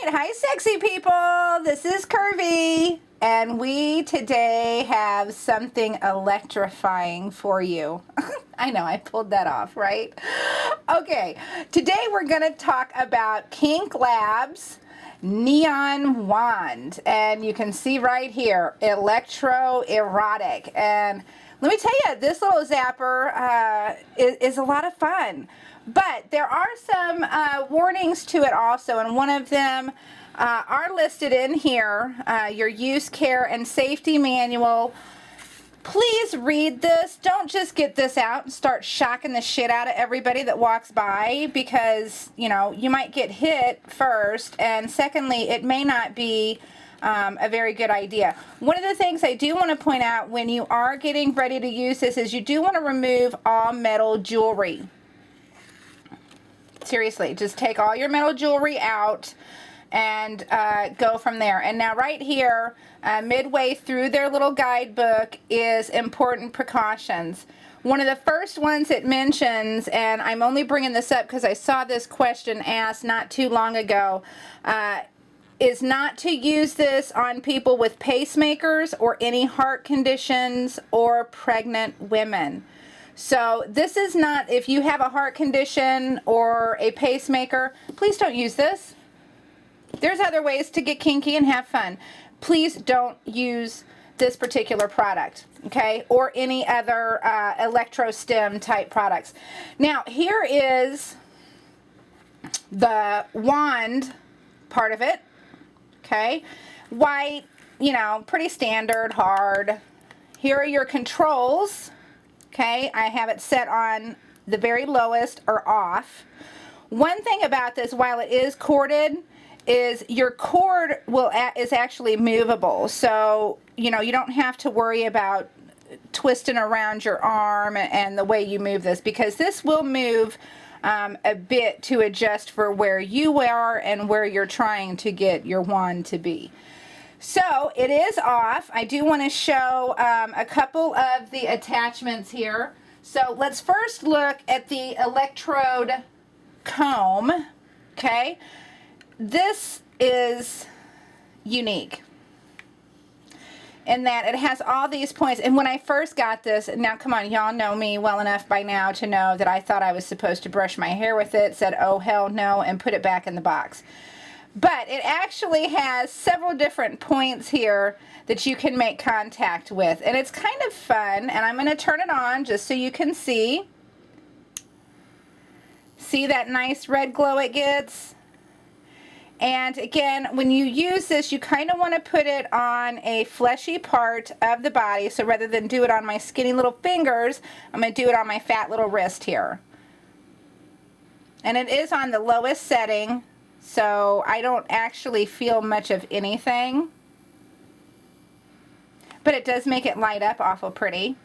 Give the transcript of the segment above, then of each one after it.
right, hi sexy people, this is Curvy, and we today have something electrifying for you. I know, I pulled that off, right? Okay, today we're going to talk about Kink Lab's NeonWand, and you can see right here, electro-erotic, and let me tell you, this little zapper is a lot of fun. But there are some warnings to it also, and one of them are listed in here, your use, care, and safety manual. Please read this. Don't just get this out and start shocking the shit out of everybody that walks by, because, you know, you might get hit first, and secondly, it may not be a very good idea. One of the things I do want to point out when you are getting ready to use this is you do want to remove all metal jewelry. Seriously, just take all your metal jewelry out and go from there. And now right here, midway through their little guidebook is important precautions. One of the first ones it mentions, and I'm only bringing this up because I saw this question asked not too long ago, is not to use this on people with pacemakers or any heart conditions or pregnant women. So this is not, if you have a heart condition or a pacemaker, please don't use this. There's other ways to get kinky and have fun. Please don't use this particular product, okay? Or any other electro-stim type products. Now, here is the wand part of it, okay? White, you know, pretty standard, hard. Here are your controls. Okay, I have it set on the very lowest or off. One thing about this, while it is corded, is your cord is actually movable. So, you know, you don't have to worry about twisting around your arm and the way you move this, because this will move a bit to adjust for where you are and where you're trying to get your wand to be. So it is off. I do want to show a couple of the attachments here. So let's first look at the electrode comb. Okay, this is unique in that it has all these points. And when I first got this, now come on, y'all know me well enough by now to know that I thought I was supposed to brush my hair with it, said oh hell no, and put it back in the box. But it actually has several different points here that you can make contact with. And it's kind of fun. And I'm going to turn it on just so you can see. See that nice red glow it gets? And again, when you use this, you kind of want to put it on a fleshy part of the body. So rather than do it on my skinny little fingers, I'm going to do it on my fat little wrist here. And it is on the lowest setting, so I don't actually feel much of anything, but it does make it light up awful pretty.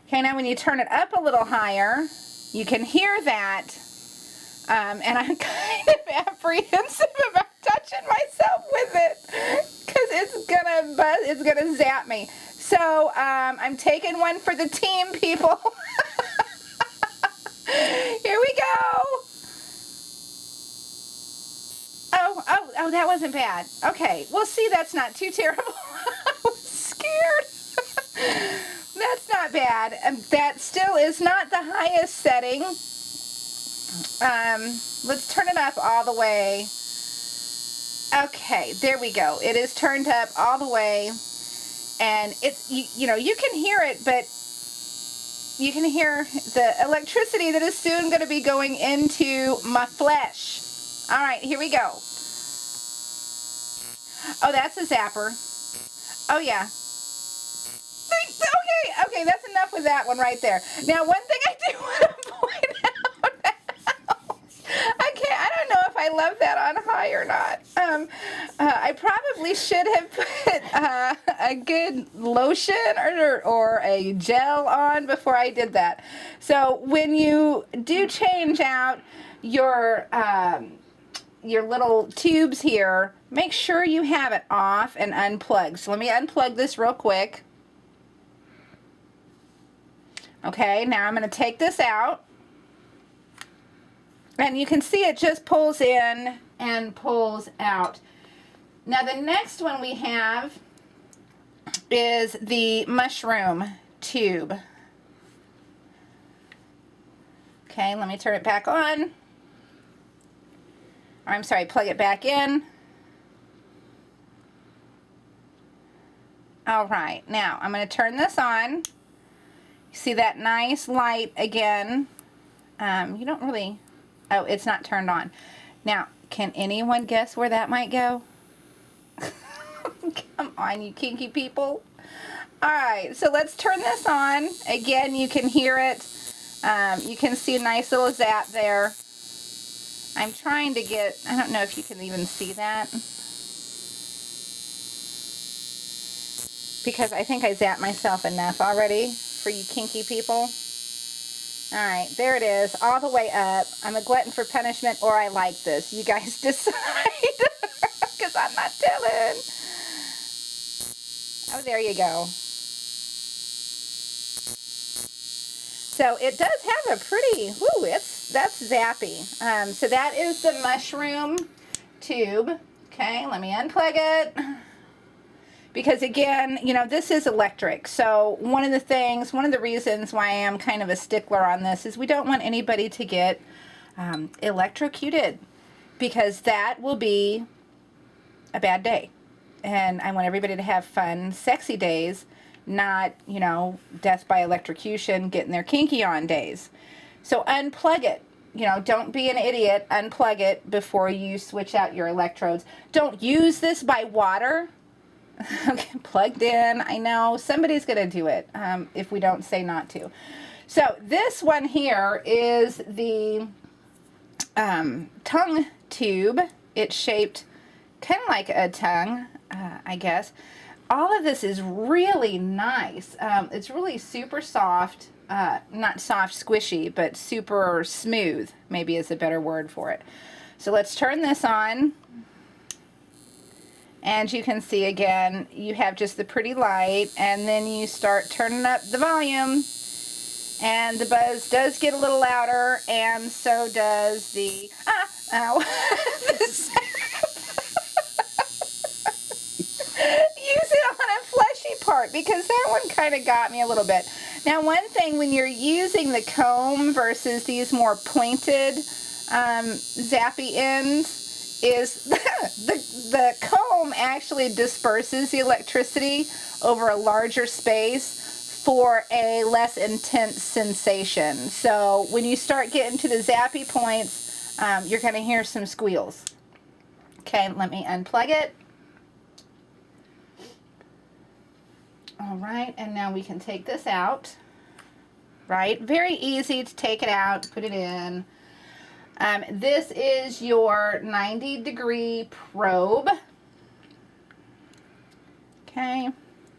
Okay, now when you turn it up a little higher, you can hear that, and I'm kind of apprehensive about touching myself with it because it's gonna zap me. So I'm taking one for the team, people. Here we go. Oh, that wasn't bad. Okay, well, see, that's not too terrible. I was scared. That's not bad. That still is not the highest setting. Let's turn it up all the way. Okay, there we go. It is turned up all the way, and it's, you know, you can hear it, but you can hear the electricity that is soon going to be going into my flesh. All right, here we go. Oh, that's a zapper. Oh, yeah. Okay, that's enough with that one right there. Now, one thing I do want to point out, I don't know if I love that on high or not. I probably should have put a good lotion or a gel on before I did that. So when you do change out your little tubes here, make sure you have it off and unplugged. So let me unplug this real quick. Okay, now I'm going to take this out. And you can see it just pulls in and pulls out. Now the next one we have is the mushroom tube. Okay, let me turn it back on. Or I'm sorry, plug it back in. All right, now I'm going to turn this on. You see that nice light again. You don't really, oh, it's not turned on. Now, can anyone guess where that might go? Come on, you kinky people. All right, so let's turn this on. Again, you can hear it. You can see a nice little zap there. I'm trying to get, I don't know if you can even see that, because I think I zapped myself enough already for you kinky people. All right, there it is, all the way up. I'm a glutton for punishment, or I like this. You guys decide, because I'm not telling. Oh, there you go. So it does have a pretty, whoo, that's zappy. So that is the mushroom tube. Okay, let me unplug it. Because again, you know, this is electric. So one of the reasons why I am kind of a stickler on this is we don't want anybody to get electrocuted, because that will be a bad day. And I want everybody to have fun, sexy days, not, you know, death by electrocution, getting their kinky on days. So unplug it. You know, don't be an idiot. Unplug it before you switch out your electrodes. Don't use this by water. Okay, plugged in. I know somebody's going to do it if we don't say not to. So this one here is the tongue tube. It's shaped kind of like a tongue, I guess. All of this is really nice. It's really super soft, not soft, squishy, but super smooth, maybe is a better word for it. So let's turn this on. And you can see again, you have just the pretty light, and then you start turning up the volume, and the buzz does get a little louder, and so does the, use it on a fleshy part, because that one kind of got me a little bit. Now, one thing, when you're using the comb versus these more pointed zappy ends, is the comb actually disperses the electricity over a larger space for a less intense sensation. So when you start getting to the zappy points, you're going to hear some squeals. Okay, let me unplug it. All right, and now we can take this out. Right, very easy to take it out, put it in. This is your 90-degree probe. Okay,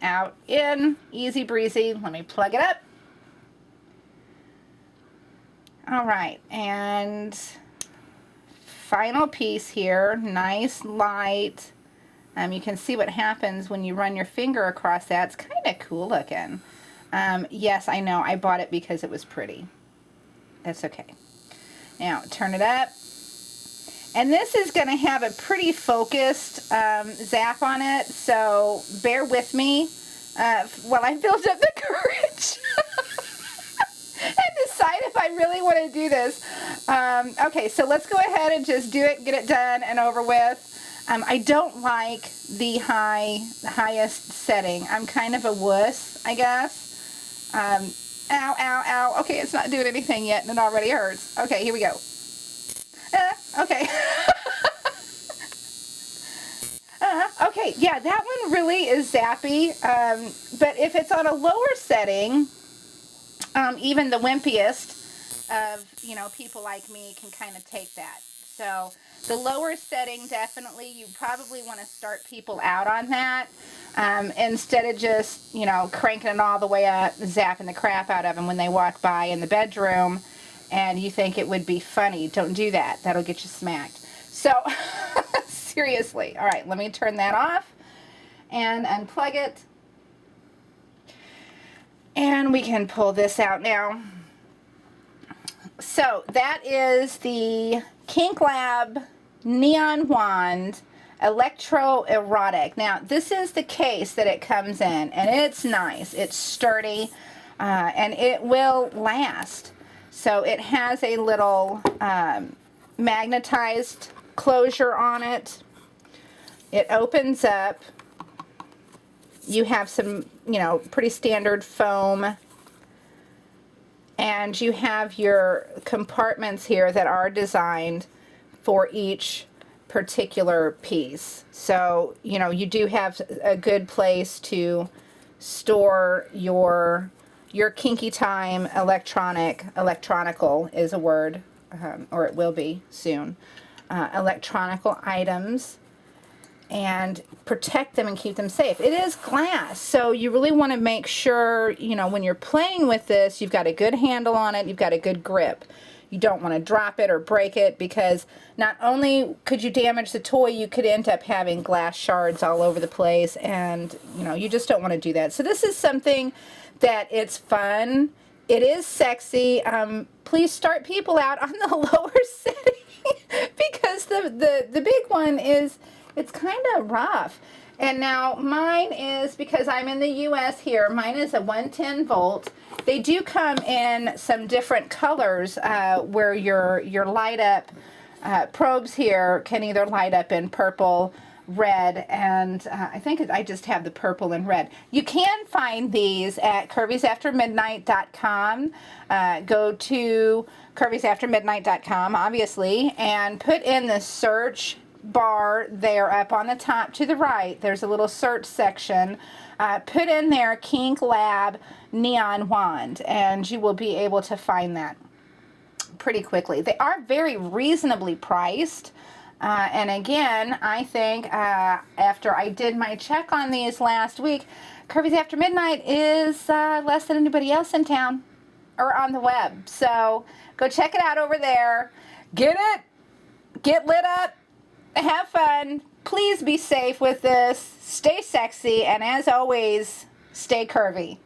out, in, easy breezy. Let me plug it up. All right, and final piece here, nice light. You can see what happens when you run your finger across that. It's kind of cool looking. Yes, I know, I bought it because it was pretty. That's okay. Now, turn it up. And this is going to have a pretty focused zap on it, so bear with me while I build up the courage and decide if I really want to do this. Okay, so let's go ahead and just do it, get it done and over with. I don't like the highest setting. I'm kind of a wuss, I guess. Ow, ow, ow. Okay, it's not doing anything yet, and it already hurts. Okay, here we go. Okay. Okay, yeah, that one really is zappy. But if it's on a lower setting, even the wimpiest of, you know, people like me can kind of take that. So the lower setting, definitely, you probably want to start people out on that. Instead of just, you know, cranking it all the way up, zapping the crap out of them when they walk by in the bedroom, and you think it would be funny. Don't do that. That'll get you smacked. So, seriously. All right, let me turn that off and unplug it. And we can pull this out now. So, that is the Kink Lab NeonWand Electro Erotic. Now, this is the case that it comes in, and it's nice. It's sturdy, and it will last. So it has a little magnetized closure on it. It opens up. You have some, pretty standard foam. And you have your compartments here that are designed for each particular piece. So, you do have a good place to store your kinky time electronical is a word, or it will be soon, electronical items, and protect them and keep them safe. It is glass, so you really want to make sure, when you're playing with this, you've got a good handle on it, you've got a good grip. You don't want to drop it or break it, because not only could you damage the toy, you could end up having glass shards all over the place, and you just don't want to do that. So this is something that it's fun. It is sexy. Please start people out on the lower setting because the big one it's kind of rough. And now mine is, because I'm in the US here, mine is a 110 volt. They do come in some different colors where your light up probes here can either light up in purple, red, and I think I just have the purple and red. You can find these at curviesaftermidnight.com. Go to curviesaftermidnight.com, obviously, and put in the search bar there up on the top to the right. There's a little search section. Put in there Kink Lab NeonWand, and you will be able to find that pretty quickly. They are very reasonably priced. And again, I think after I did my check on these last week, Curvies After Midnight is less than anybody else in town or on the web. So go check it out over there. Get it, get lit up, have fun. Please be safe with this. Stay sexy, and as always, stay curvy.